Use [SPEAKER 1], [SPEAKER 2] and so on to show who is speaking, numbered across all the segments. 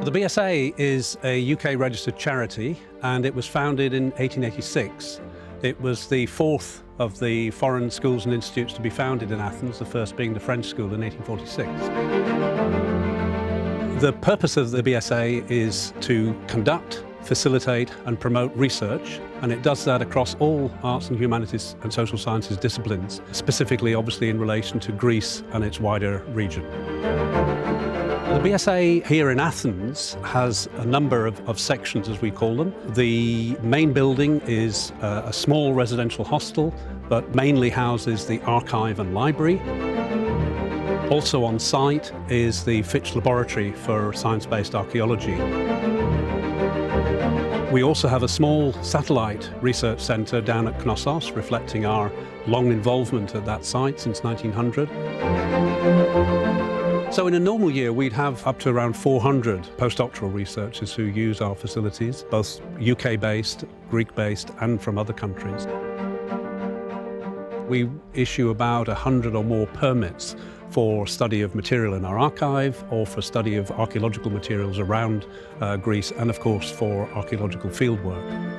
[SPEAKER 1] The BSA is a UK registered charity and it was founded in 1886. It was the fourth of the foreign schools and institutes to be founded in Athens, the first being the French school in 1846. The purpose of the BSA is to conduct, facilitate and promote research, and it does that across all arts and humanities and social sciences disciplines, specifically obviously in relation to Greece and its wider region. The BSA here in Athens has a number of sections, as we call them. The main building is a small residential hostel, but mainly houses the archive and library. Also on site is the Fitch Laboratory for Science-Based Archaeology. We also have a small satellite research centre down at Knossos, reflecting our long involvement at that site since 1900. So in a normal year, we'd have up to around 400 postdoctoral researchers who use our facilities, both UK-based, Greek-based, and from other countries. We issue about 100 or more permits for study of material in our archive or for study of archaeological materials around Greece and, of course, for archaeological fieldwork.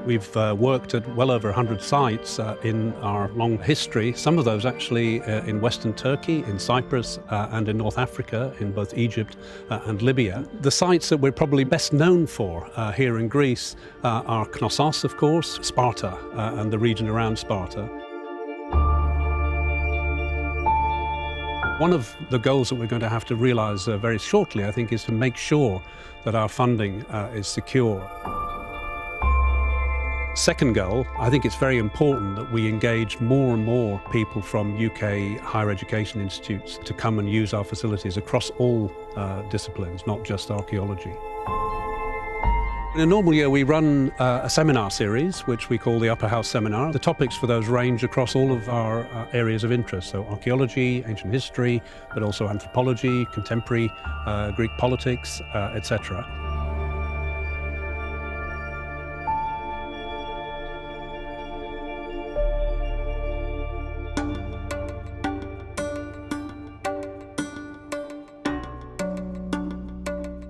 [SPEAKER 1] We've worked at well over 100 sites in our long history, some of those actually in Western Turkey, in Cyprus and in North Africa, in both Egypt and Libya. The sites that we're probably best known for here in Greece are Knossos, of course, Sparta and the region around Sparta. One of the goals that we're going to have to realise very shortly, I think, is to make sure that our funding is secure. Second goal, I think it's very important that we engage more and more people from UK higher education institutes to come and use our facilities across all disciplines, not just archaeology. In a normal year, we run a seminar series, which we call the Upper House Seminar. The topics for those range across all of our areas of interest, so archaeology, ancient history, but also anthropology, contemporary Greek politics, etc.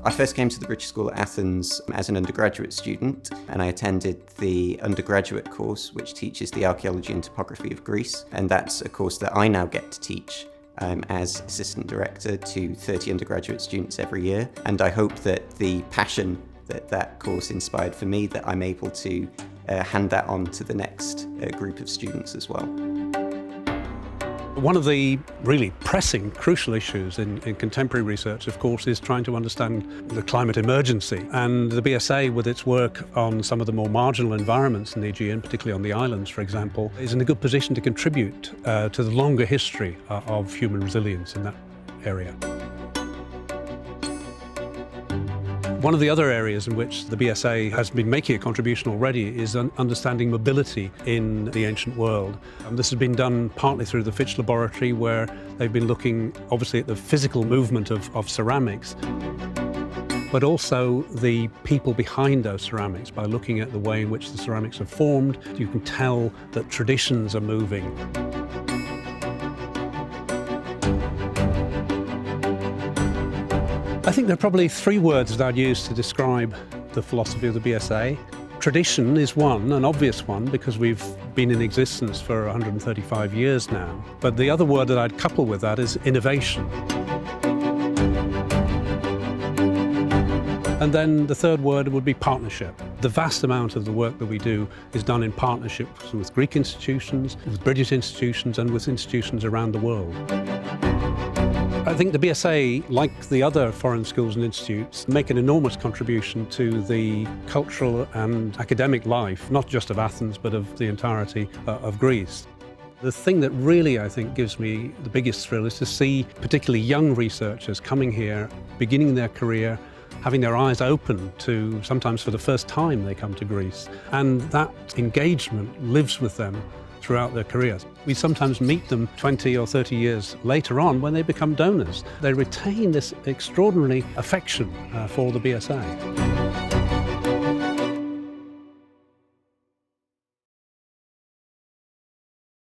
[SPEAKER 2] I first came to the British School at Athens as an undergraduate student, and I attended the undergraduate course which teaches the archaeology and topography of Greece, and that's a course that I now get to teach as assistant director to 30 undergraduate students every year, and I hope that the passion that course inspired for me, that I'm able to hand that on to the next group of students as well.
[SPEAKER 1] One of the really pressing, crucial issues in contemporary research, of course, is trying to understand the climate emergency. And the BSA, with its work on some of the more marginal environments in the Aegean, particularly on the islands, for example, is in a good position to contribute to the longer history of human resilience in that area. One of the other areas in which the BSA has been making a contribution already is understanding mobility in the ancient world. This has been done partly through the Fitch Laboratory, where they've been looking obviously at the physical movement of ceramics, but also the people behind those ceramics. By looking at the way in which the ceramics are formed, you can tell that traditions are moving. I think there are probably three words that I'd use to describe the philosophy of the BSA. Tradition is one, an obvious one, because we've been in existence for 135 years now. But the other word that I'd couple with that is innovation. And then the third word would be partnership. The vast amount of the work that we do is done in partnership with Greek institutions, with British institutions, and with institutions around the world. I think the BSA, like the other foreign schools and institutes, make an enormous contribution to the cultural and academic life, not just of Athens, but of the entirety of Greece. The thing that really, I think, gives me the biggest thrill is to see particularly young researchers coming here, beginning their career, having their eyes open to, sometimes for the first time they come to Greece. And that engagement lives with them throughout their careers. We sometimes meet them 20 or 30 years later on when they become donors. They retain this extraordinary affection for the BSA.